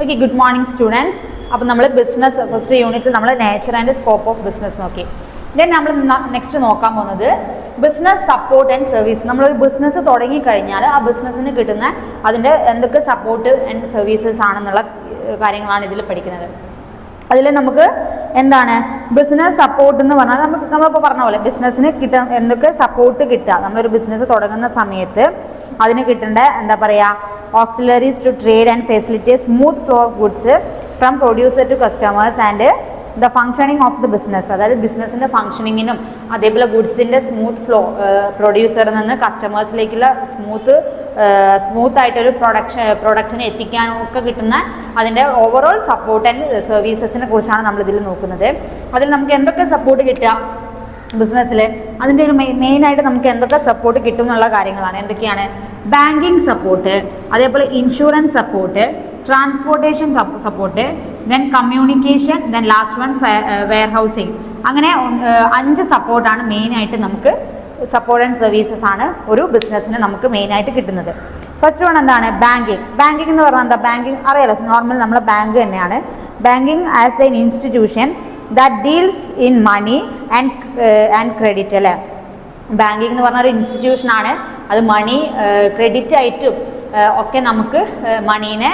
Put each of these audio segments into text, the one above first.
Okay, good morning students. അപ്പോൾ നമ്മൾ business first യൂണിറ്റിൽ നമ്മൾ nature and scope of business നോക്കി. ദെൻ നമ്മൾ നെക്സ്റ്റ് നോക്കാൻ പോകുന്നത് ബിസിനസ് സപ്പോർട്ട് ആൻഡ് സർവീസ്. നമ്മളൊരു ബിസിനസ് തുടങ്ങിക്കഴിഞ്ഞാൽ ആ ബിസിനസ്സിന് കിട്ടുന്ന അതിൻ്റെ എന്തൊക്കെ സപ്പോർട്ട് ആൻഡ് സർവീസസ് ആണെന്നുള്ള കാര്യങ്ങളാണ് ഇതിൽ പഠിക്കുന്നത്. അതിൽ നമുക്ക് എന്താണ് ബിസിനസ് സപ്പോർട്ട് എന്ന് പറഞ്ഞാൽ നമ്മളിപ്പോൾ പറഞ്ഞ പോലെ ബിസിനസ്സിന് എന്തൊക്കെ സപ്പോർട്ട് കിട്ടുക. നമ്മളൊരു ബിസിനസ് തുടങ്ങുന്ന സമയത്ത് അതിന് കിട്ടേണ്ട എന്താ പറയുക auxiliaries to trade and facilitate smooth flow of goods from producer to customers and the functioning of the business. അതായത് ബിസിനസ്സിൻ്റെ ഫങ്ഷനിങ്ങിനും അതേപോലെ ഗുഡ്സിൻ്റെ സ്മൂത്ത് ഫ്ലോ പ്രൊഡ്യൂസറിൽ നിന്ന് കസ്റ്റമേഴ്സിലേക്കുള്ള സ്മൂത്ത് ആയിട്ടൊരു പ്രൊഡക്റ്റിനെ എത്തിക്കാനും ഒക്കെ കിട്ടുന്ന അതിൻ്റെ ഓവറോൾ സപ്പോർട്ട് ആൻഡ് സർവീസസിനെ കുറിച്ചാണ് നമ്മളിതിൽ നോക്കുന്നത്. അതിൽ നമുക്ക് എന്തൊക്കെ സപ്പോർട്ട് കിട്ടുക ബിസിനസ്സിൽ, അതിൻ്റെ ഒരു മെയിനായിട്ട് നമുക്ക് എന്തൊക്കെ സപ്പോർട്ട് കിട്ടും എന്നുള്ള കാര്യങ്ങളാണ്. എന്തൊക്കെയാണ്? ബാങ്കിങ് സപ്പോർട്ട്, അതേപോലെ insurance support, transportation support, then communication, then last one warehousing. അങ്ങനെ 5 സപ്പോർട്ടാണ് മെയിനായിട്ട് നമുക്ക് സപ്പോർട്ട് ആൻഡ് സർവീസസ് ആണ് ഒരു ബിസിനസ്സിന് നമുക്ക് മെയിനായിട്ട് കിട്ടുന്നത്. ഫസ്റ്റ് വൺ എന്താണ്? ബാങ്കിങ്. ബാങ്കിങ് എന്ന് പറഞ്ഞാൽ എന്താ? ബാങ്കിങ് അറിയാലോ, നോർമൽ നമ്മളെ ബാങ്ക് തന്നെയാണ്. Banking as the institution that deals in money and credit അല്ലേ. ബാങ്കിങ് എന്ന് പറഞ്ഞ ഒരു ഇൻസ്റ്റിറ്റ്യൂഷനാണ്. അത് മണി ക്രെഡിറ്റ് ആയിട്ടും ഒക്കെ നമുക്ക് മണീനെ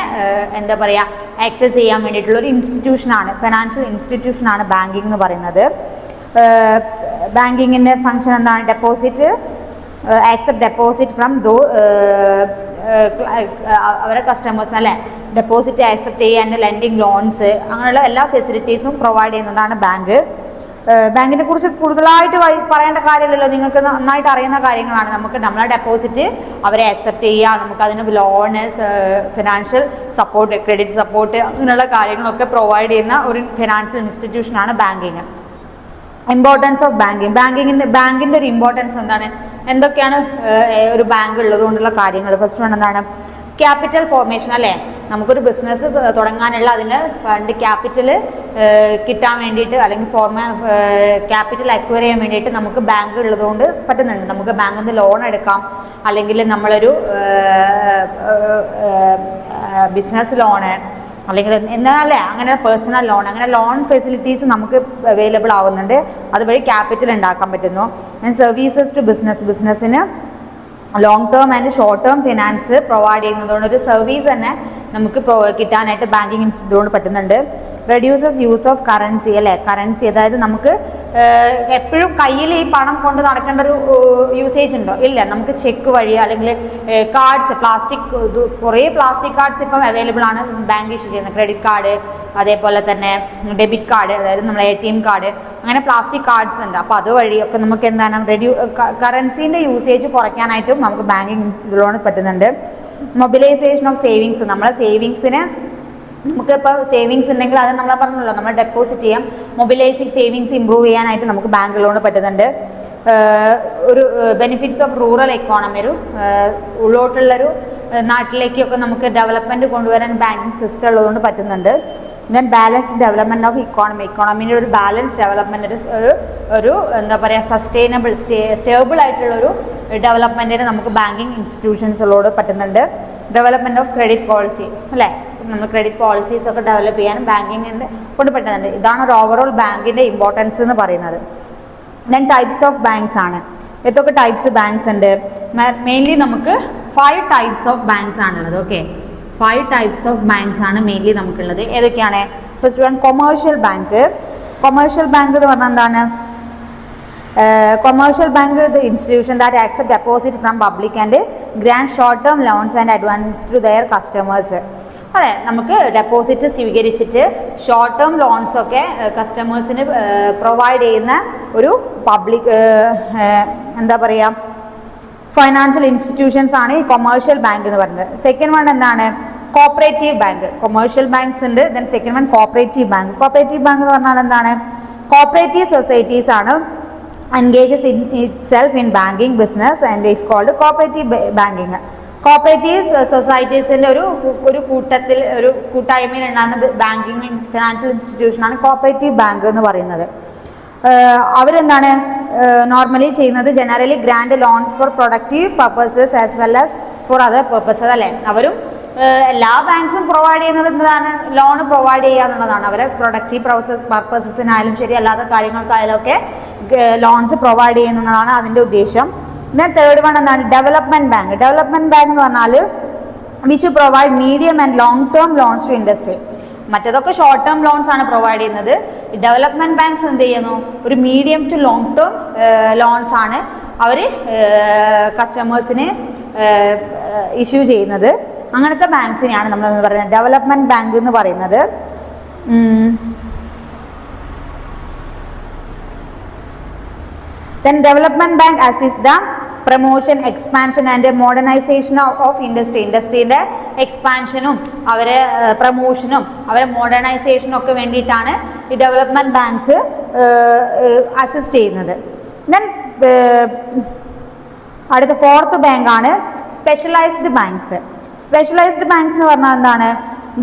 എന്താ പറയുക ആക്സസ് ചെയ്യാൻ വേണ്ടിയിട്ടുള്ളൊരു ഇൻസ്റ്റിറ്റ്യൂഷനാണ്, ഫിനാൻഷ്യൽ ഇൻസ്റ്റിറ്റ്യൂഷനാണ് ബാങ്കിങ് എന്ന് പറയുന്നത്. ബാങ്കിങ്ങിൻ്റെ ഫങ്ഷൻ എന്താണ്? ഡെപ്പോസിറ്റ്, ആക്സെപ്റ്റ് ഡെപ്പോസിറ്റ് ഫ്രം അവരുടെ കസ്റ്റമേഴ്സ് അല്ലേ. ഡെപ്പോസിറ്റ് ആക്സെപ്റ്റ് ചെയ്യാൻ, ലെൻഡിങ് ലോൺസ്, അങ്ങനെയുള്ള എല്ലാ ഫെസിലിറ്റീസും പ്രൊവൈഡ് ചെയ്യുന്നതാണ് ബാങ്ക്. ബാങ്കിനെ കുറിച്ച് കൂടുതലായിട്ട് പറയേണ്ട കാര്യമില്ലല്ലോ, നിങ്ങൾക്ക് നന്നായിട്ട് അറിയുന്ന കാര്യങ്ങളാണ്. നമ്മളെ ഡെപ്പോസിറ്റ് അവരെ ആക്സെപ്റ്റ് ചെയ്യുക, നമുക്കതിന് loan, financial support, credit support, അങ്ങനെയുള്ള കാര്യങ്ങളൊക്കെ പ്രൊവൈഡ് ചെയ്യുന്ന ഒരു ഫിനാൻഷ്യൽ ഇൻസ്റ്റിറ്റ്യൂഷനാണ് ബാങ്കിങ്. Importance of banking. ബാങ്കിൻ്റെ ഒരു ഇമ്പോർട്ടൻസ് എന്താണ്? എന്തൊക്കെയാണ് ഒരു ബാങ്ക് ഉള്ളതുകൊണ്ടുള്ള കാര്യങ്ങൾ? ഫസ്റ്റ് വൺ എന്താണ്? ക്യാപിറ്റൽ ഫോർമേഷൻ അല്ലേ. നമുക്കൊരു ബിസിനസ് തുടങ്ങാനുള്ള അതിന് ഫണ്ട് ക്യാപിറ്റൽ കിട്ടാൻ വേണ്ടിയിട്ട് അല്ലെങ്കിൽ ക്യാപിറ്റൽ അക്വയർ ചെയ്യാൻ വേണ്ടിയിട്ട് നമുക്ക് ബാങ്ക് ഉള്ളതുകൊണ്ട് പറ്റുന്നുണ്ട്. നമുക്ക് ബാങ്കിൽ നിന്ന് ലോൺ എടുക്കാം, അല്ലെങ്കിൽ നമ്മളൊരു ബിസിനസ് ലോണ്, അല്ലെങ്കിൽ എന്നാലേ അങ്ങനെ പേഴ്സണൽ ലോൺ, അങ്ങനെ ലോൺ ഫെസിലിറ്റീസ് നമുക്ക് അവൈലബിൾ ആവുന്നുണ്ട്. അതുവഴി ക്യാപിറ്റൽ ഉണ്ടാക്കാൻ പറ്റുന്നു. സർവീസസ് ടു ബിസിനസ്സിന് long term and short term finance provide ചെയ്യുന്നതുകൊണ്ട് ഒരു സർവീസ് തന്നെ നമുക്ക് കിട്ടാനായിട്ട് ബാങ്കിങ് ഇൻസ്റ്റിറ്റ്യൂട്ട് പറ്റുന്നുണ്ട്. റെഡ്യൂസസ് യൂസ് ഓഫ് കറൻസി അല്ലേ. കറൻസി അതായത് നമുക്ക് എപ്പോഴും കയ്യിൽ ഈ പണം കൊണ്ട് നടക്കേണ്ട ഒരു യൂസേജ് ഉണ്ടോ? ഇല്ല. നമുക്ക് ചെക്ക് വഴി അല്ലെങ്കിൽ കാർഡ്സ്, കുറേ പ്ലാസ്റ്റിക് കാർഡ്സ് ഇപ്പം അവൈലബിൾ ആണ് ബാങ്ക് ഇഷ്യൂ ചെയ്യുന്നത്. ക്രെഡിറ്റ് കാർഡ്, അതേപോലെ തന്നെ ഡെബിറ്റ് കാർഡ്, അതായത് നമ്മളെ ATM കാർഡ്, അങ്ങനെ പ്ലാസ്റ്റിക് കാർഡ്സ് ഉണ്ട്. അപ്പോൾ അതുവഴിയൊക്കെ നമുക്ക് എന്താണ് കറൻസീൻ്റെ യൂസേജ് കുറയ്ക്കാനായിട്ടും നമുക്ക് ബാങ്കിങ് ഇൻസ്റ്റിറ്റ്യൂട്ട് പറ്റുന്നുണ്ട്. Mobilisation of savings. നമ്മളെ സേവിങ്സിന് നമുക്കിപ്പോൾ സേവിങ്സ് ഉണ്ടെങ്കിൽ അത് നമ്മളെ പറഞ്ഞല്ലോ, നമ്മൾ ഡെപ്പോസിറ്റ് ചെയ്യാം. മൊബിലൈസിങ് സേവിങ്സ് ഇമ്പ്രൂവ് ചെയ്യാനായിട്ട് നമുക്ക് ബാങ്ക് ലോൺ പറ്റുന്നുണ്ട്. ഒരു ബെനിഫിറ്റ്സ് ഓഫ് റൂറൽ എക്കോണമി, ഒരു ഉള്ളോട്ടുള്ളൊരു നാട്ടിലേക്കൊക്കെ നമുക്ക് ഡെവലപ്മെൻറ്റ് കൊണ്ടുവരാൻ ബാങ്കിങ് സിസ്റ്റം ഉള്ളതുകൊണ്ട് പറ്റുന്നുണ്ട്. ദെൻ ബാലൻസ്ഡ് ഡെവലപ്മെൻറ്റ് ഓഫ് ഇക്കോണമിൻ്റെ ഒരു ബാലൻസ് ഡെവലപ്മെൻറ്റ്, ഒരു എന്താ പറയുക സസ്റ്റൈനബിൾ സ്റ്റേബിൾ ആയിട്ടുള്ളൊരു ഡെവലപ്മെൻറ്റിന് നമുക്ക് ബാങ്കിങ് ഇൻസ്റ്റിറ്റ്യൂഷൻസിലോട് പറ്റുന്നുണ്ട്. ഡെവലപ്മെൻറ്റ് ഓഫ് ക്രെഡിറ്റ് പോളിസി അല്ലേ. നമ്മൾ ക്രെഡിറ്റ് പോളിസീസ് ഒക്കെ ഡെവലപ്പ് ചെയ്യാനും ബാങ്കിങ്ങിൻ്റെ കൊണ്ട് പറ്റുന്നുണ്ട്. ഇതാണ് ഒരു ഓവറോൾ ബാങ്കിൻ്റെ ഇമ്പോർട്ടൻസ് എന്ന് പറയുന്നത്. ദെൻ ടൈപ്സ് ഓഫ് ബാങ്ക്സ് ആണ്. ഏതൊക്കെ ടൈപ്സ് ബാങ്ക്സ് ഉണ്ട്? മെയിൻലി നമുക്ക് 5 ടൈപ്സ് ഓഫ് ബാങ്ക്സ് ആണുള്ളത്. ഓക്കെ, 5 ടൈപ്സ് ഓഫ് ബാങ്ക്സ് ആണ് മെയിൻലി നമുക്കുള്ളത്. ഏതൊക്കെയാണ്? First one commercial bank. Commercial bank എന്ന് പറഞ്ഞാൽ എന്താണ്? Commercial bank the institution that accept deposit from public and grant short term loans and advances to their customers. അതെ, നമുക്ക് deposit സ്വീകരിച്ചിട്ട് short term loans ഒക്കെ കസ്റ്റമേഴ്സിന് പ്രൊവൈഡ് ചെയ്യുന്ന ഒരു പബ്ലിക് എന്താ പറയുക ഫൈനാൻഷ്യൽ ഇൻസ്റ്റിറ്റ്യൂഷൻസ് ആണ് ഈ കൊമേഴ്ഷ്യൽ ബാങ്ക് എന്ന് പറയുന്നത്. സെക്കൻഡ് വൺ എന്താണ്? Cooperative bank. കൊമേഴ്ഷ്യൽ ബാങ്ക്സ് ഉണ്ട്. Then second one cooperative bank. Cooperative bank എന്ന് പറഞ്ഞാൽ എന്താണ്? കോപ്പറേറ്റീവ് സൊസൈറ്റീസ് ആണ് engages in itself in banking business and is called cooperative banking. Cooperative സൊസൈറ്റീസിൻ്റെ ഒരു കൂട്ടായ്മയിൽ ഉണ്ടാകുന്ന ബാങ്കിങ് ഫിനാൻഷ്യൽ ഇൻസ്റ്റിറ്റ്യൂഷനാണ് കോപ്പറേറ്റീവ് ബാങ്ക് എന്ന് പറയുന്നത്. അവരെന്താണ് നോർമലി ചെയ്യുന്നത്? Generally grant loans for productive purposes as well as for other purposes അല്ലേ. അവരും എല്ലാ ബാങ്ക്സും പ്രൊവൈഡ് ചെയ്യുന്നത് എന്താണ്, ലോൺ പ്രൊവൈഡ് ചെയ്യുക എന്നുള്ളതാണ്. അവരെ പ്രൊഡക്റ്റീവ് പർപ്പസസിനായാലും ശരി അല്ലാത്ത കാര്യങ്ങൾക്കായാലും ഒക്കെ ലോൺസ് പ്രൊവൈഡ് ചെയ്യുന്നതാണ് അതിൻ്റെ ഉദ്ദേശം. പിന്നെ തേർഡ് വൺ എന്താണ്, ഡെവലപ്മെന്റ് ബാങ്ക്. ഡെവലപ്മെന്റ് ബാങ്ക് എന്ന് പറഞ്ഞാൽ which provide medium and long term loans to industry. മറ്റേതൊക്കെ ഷോർട്ട് ടേം ലോൺസ് ആണ് പ്രൊവൈഡ് ചെയ്യുന്നത്. ഡെവലപ്മെന്റ് ബാങ്ക്സ് എന്ത് ചെയ്യുന്നു, ഒരു medium to long term loans ആണ് അവർ കസ്റ്റമേഴ്സിന് ഇഷ്യൂ ചെയ്യുന്നത്. അങ്ങനത്തെ ബാങ്ക്സിനെയാണ് നമ്മൾ എന്ന് പറയുന്നത് ഡെവലപ്മെന്റ് ബാങ്ക് എന്ന് പറയുന്നത്. Then development bank assists the promotion, expansion and modernization of industry. ഇൻഡസ്ട്രീൻ്റെ എക്സ്പാൻഷനും അവരെ പ്രൊമോഷനും അവരെ മോഡേണൈസേഷനും ഒക്കെ വേണ്ടിയിട്ടാണ് ഈ ഡെവലപ്മെന്റ് ബാങ്ക്സ് അസിസ്റ്റ് ചെയ്യുന്നത്. ദെൻ അടുത്ത ഫോർത്ത് ബാങ്ക് ആണ് സ്പെഷ്യലൈസ്ഡ് ബാങ്ക്സ്. സ്പെഷ്യലൈസ്ഡ് ബാങ്ക്സ് എന്ന് പറഞ്ഞാൽ എന്താണ്,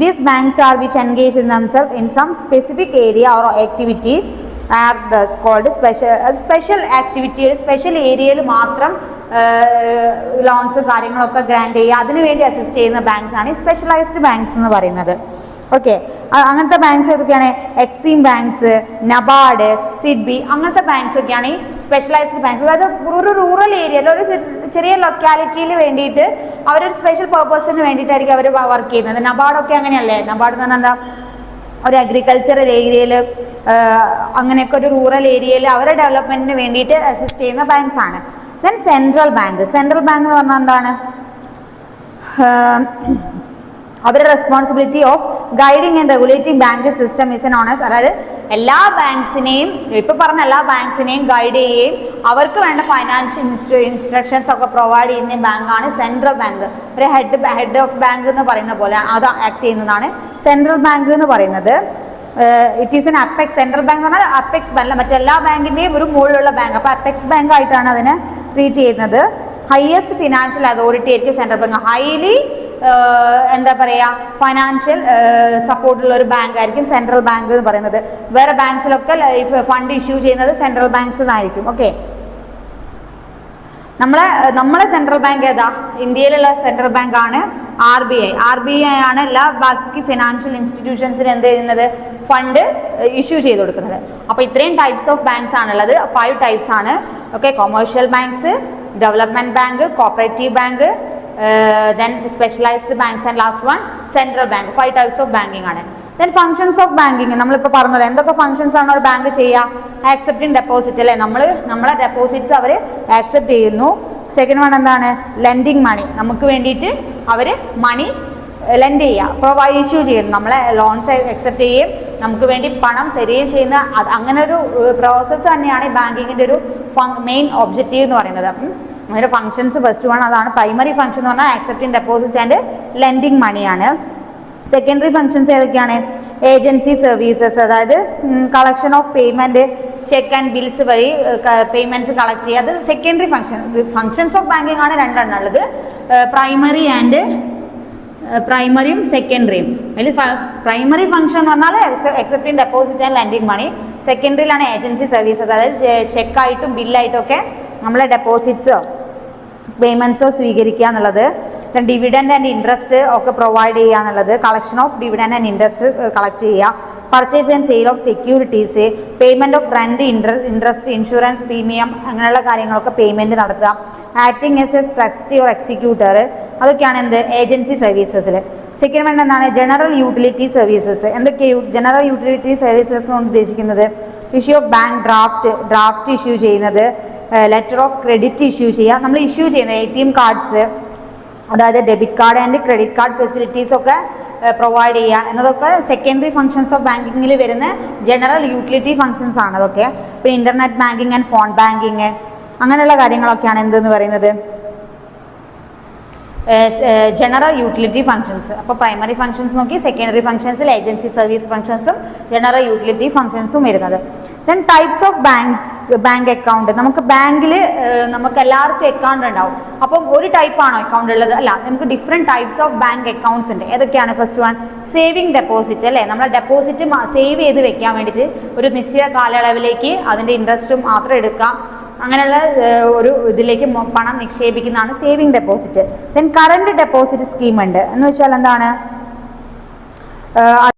these banks are which engage in themself in some specific area or activity are called special activity. Special ഏരിയയിൽ മാത്രം ലോൺസ് കാര്യങ്ങളൊക്കെ ഗ്രാൻഡ് ചെയ്യുക, അതിനുവേണ്ടി അസിസ്റ്റ് ചെയ്യുന്ന ബാങ്ക്സ് ആണ് ഈ സ്പെഷ്യലൈസ്ഡ് ബാങ്ക്സ് എന്ന് പറയുന്നത്. ഓക്കെ, അങ്ങനത്തെ ബാങ്ക്സ് ഏതൊക്കെയാണ്, എക്സിം ബാങ്ക്സ്, നബാർഡ്, സിഡ്ബി, അങ്ങനത്തെ ബാങ്ക്സ് ഒക്കെയാണ് ഈ സ്പെഷ്യലൈസ്ഡ് ബാങ്ക്സ്. അതായത് ഒരു റൂറൽ ഏരിയയിൽ ഒരു ചെറിയ ലൊക്കാലിറ്റിയിൽ വേണ്ടിയിട്ട് അവരൊരു സ്പെഷ്യൽ പർപ്പസിന് വേണ്ടിയിട്ടായിരിക്കും അവർ വർക്ക് ചെയ്യുന്നത്. നബാർഡൊക്കെ അങ്ങനെയല്ലേ, നബാർഡ് എന്ന് പറഞ്ഞാൽ എന്താ, ഒരു അഗ്രികൾച്ചറൽ ഏരിയയിൽ അങ്ങനെയൊക്കെ ഒരു റൂറൽ ഏരിയയിൽ അവരുടെ ഡെവലപ്മെന്റിന് വേണ്ടിയിട്ട് അസിസ്റ്റ് ചെയ്യുന്ന ബാങ്ക്സ് ആണ്. Then central bank. Central bank എന്ന് പറഞ്ഞാൽ എന്താണ്, അവരുടെ responsibility of guiding and regulating bank system is known as, അതായത് എല്ലാ ബാങ്ക്സിനെയും ഇപ്പോൾ പറഞ്ഞ എല്ലാ ബാങ്ക്സിനെയും ഗൈഡ് ചെയ്യുകയും അവർക്ക് വേണ്ട ഫൈനാൻഷ്യൽ ഇൻസ്ട്രക്ഷൻസ് ഒക്കെ പ്രൊവൈഡ് ചെയ്യുന്ന ബാങ്കാണ് സെൻട്രൽ ബാങ്ക്. ഒരു ഹെഡ് ഓഫ് ബാങ്ക് എന്ന് പറയുന്ന പോലെ അത് ആക്ട് ചെയ്യുന്നതാണ് സെൻട്രൽ ബാങ്ക് എന്ന് പറയുന്നത്. It is N apex. Central bank എന്ന് പറഞ്ഞാൽ അപ്പെക്സ് ബാങ്ക്, മറ്റെല്ലാ ബാങ്കിൻ്റെയും ഒരു മുകളിലുള്ള ബാങ്ക്. അപ്പോൾ അപ്പെക്സ് ബാങ്ക് ആയിട്ടാണ് അതിനെ ട്രീറ്റ് ചെയ്യുന്നത്. ഹയസ്റ്റ് ഫിനാൻഷ്യൽ അതോറിറ്റി ആയിരിക്കും സെൻട്രൽ ബാങ്ക്. ഹൈലി എന്താ പറയുക, ഫൈനാൻഷ്യൽ സപ്പോർട്ടുള്ള ഒരു ബാങ്ക് ആയിരിക്കും സെൻട്രൽ ബാങ്ക് എന്ന് പറയുന്നത്. വേറെ ബാങ്ക്സിലൊക്കെ ഫണ്ട് ഇഷ്യൂ ചെയ്യുന്നത് സെൻട്രൽ ബാങ്ക്സ് എന്നായിരിക്കും. ഓക്കെ, നമ്മളെ സെൻട്രൽ ബാങ്ക് ഏതാ, ഇന്ത്യയിലുള്ള സെൻട്രൽ ബാങ്ക് ആണ് RBI. RBI ആണ് എല്ലാ ബാക്കി ഫിനാൻഷ്യൽ ഇൻസ്റ്റിറ്റ്യൂഷൻസിന് എന്ത് ചെയ്യുന്നത്, ഫണ്ട് ഇഷ്യൂ ചെയ്ത് കൊടുക്കുന്നത്. അപ്പോൾ ഇത്രയും ടൈപ്സ് ഓഫ് ബാങ്ക്സ് ആണുള്ളത്. 5 ടൈപ്സ് ആണ്. Okay, commercial banks, development bank, cooperative bank, then specialized banks and last one central bank. 5 types of banking ആണ്. then functions of banking നമ്മളിപ്പോൾ പറഞ്ഞല്ലോ, എന്തൊക്കെ ഫങ്ഷൻസ് ആണ് ഒരു ബാങ്ക് ചെയ്യുക, ആക്സെപ്റ്റിംഗ് ഡെപ്പോസിറ്റ് അല്ലേ, നമ്മളെ ഡെപ്പോസിറ്റ്സ് അവർ ആക്സെപ്റ്റ് ചെയ്യുന്നു. സെക്കൻഡ് വൺ എന്താണ്, ലെൻഡിങ് മണി, നമുക്ക് വേണ്ടിയിട്ട് അവർ മണി ലെൻഡ് ചെയ്യുക, പ്രൊവൈഡ് ഇഷ്യൂ ചെയ്യുന്നു, നമ്മളെ ലോൺസ് അക്സെപ്റ്റ് ചെയ്യുകയും നമുക്ക് വേണ്ടി പണം തരികയും ചെയ്യുന്ന അങ്ങനെ ഒരു പ്രോസസ്സ് തന്നെയാണ് ബാങ്കിങ്ങിൻ്റെ ഒരു മെയിൻ ഒബ്ജക്റ്റീവ് എന്ന് പറയുന്നത്. അതിൻ്റെ ഫങ്ഷൻസ് ഫസ്റ്റ് വൺ അതാണ്. പ്രൈമറി ഫങ്ഷൻ എന്ന് പറഞ്ഞാൽ ആക്സെപ്റ്റിംഗ് ഡെപ്പോസിറ്റ് ആൻഡ് ലെൻഡിങ് മണിയാണ്. സെക്കൻഡറി ഫങ്ഷൻസ് ഏതൊക്കെയാണ്, ഏജൻസി സർവീസസ്, അതായത് collection of payment, check and bills വഴി പേയ്മെൻറ്റ്സ് കളക്ട് ചെയ്യുക, അത് secondary function. Functions of banking ആണ് രണ്ടെണ്ണം ഉള്ളത്, പ്രൈമറിയും സെക്കൻഡറിയും. അതിൽ പ്രൈമറി ഫങ്ഷൻ എന്ന് പറഞ്ഞാൽ accepting deposit and lending money. സെക്കൻഡറിയിലാണ് ഏജൻസി സർവീസസ്, അതായത് ചെക്കായിട്ടും ബില്ലായിട്ടും ഒക്കെ നമ്മളെ ഡെപ്പോസിറ്റ്സോ പേയ്മെൻറ്റ്സോ സ്വീകരിക്കുക എന്നുള്ളത്. ഡിവിഡൻഡ് ആൻഡ് ഇൻട്രസ്റ്റ് ഒക്കെ പ്രൊവൈഡ് ചെയ്യുക എന്നുള്ളത്, collection of dividend and interest collect ചെയ്യുക, purchase and sale of securities, payment of rent, interest, insurance premium, അങ്ങനെയുള്ള കാര്യങ്ങളൊക്കെ പേയ്മെൻറ്റ് നടത്തുക, acting as a trustee or executor, അതൊക്കെയാണ് എന്ത്, ഏജൻസി സർവീസസിൽ. സെക്കൻഡ് വൺ എന്താണ്, ജനറൽ യൂട്ടിലിറ്റി സർവീസസ്. എന്തൊക്കെ ജനറൽ യൂട്ടിലിറ്റി സർവീസസ് കൊണ്ട് ഉദ്ദേശിക്കുന്നത്, issue of bank draft issue ചെയ്യുന്നത്, ലെറ്റർ ഓഫ് ക്രെഡിറ്റ് ഇഷ്യൂ ചെയ്യുക, നമ്മൾ ഇഷ്യൂ ചെയ്യുന്നത് ATM കാർഡ്സ്, അതായത് debit card and credit card facilities ഒക്കെ പ്രൊവൈഡ് ചെയ്യുക എന്നതൊക്കെ സെക്കൻഡറി ഫങ്ഷൻസ് ഓഫ് ബാങ്കിങ്ങിൽ വരുന്ന ജനറൽ യൂട്ടിലിറ്റി ഫങ്ഷൻസ് ആണ് അതൊക്കെ. പിന്നെ internet banking and phone banking, അങ്ങനെയുള്ള കാര്യങ്ങളൊക്കെയാണ് എന്തെന്ന് പറയുന്നത്, ജനറൽ യൂട്ടിലിറ്റി ഫങ്ഷൻസ്. അപ്പോൾ പ്രൈമറി ഫങ്ഷൻസ് നോക്കി, സെക്കൻഡറി ഫങ്ഷൻസിൽ ഏജൻസി സർവീസ് ഫങ്ഷൻസും ജനറൽ യൂട്ടിലിറ്റി ഫങ്ഷൻസും വരുന്നത്. Then types of bank account. നമുക്ക് ബാങ്കിൽ നമുക്ക് എല്ലാവർക്കും അക്കൗണ്ട് ഉണ്ടാവും. അപ്പം ഒരു ടൈപ്പാണോ അക്കൗണ്ട് ഉള്ളത്? അല്ല, നമുക്ക് different types of bank accounts ഉണ്ട്. ഏതൊക്കെയാണ്? ഫസ്റ്റ് വൺ സേവിങ് ഡെപ്പോസിറ്റ് അല്ലേ, നമ്മളെ ഡെപ്പോസിറ്റ് സേവ് ചെയ്ത് വെക്കാൻ വേണ്ടിയിട്ട് ഒരു നിശ്ചിത കാലയളവിലേക്ക് അതിൻ്റെ ഇൻട്രസ്റ്റ് മാത്രം എടുക്കാം. അങ്ങനെയുള്ള ഒരു ഇതിലേക്ക് പണം നിക്ഷേപിക്കുന്നതാണ് saving deposit. Then current deposit scheme ഉണ്ട്. എന്ന് വെച്ചാൽ എന്താണ്?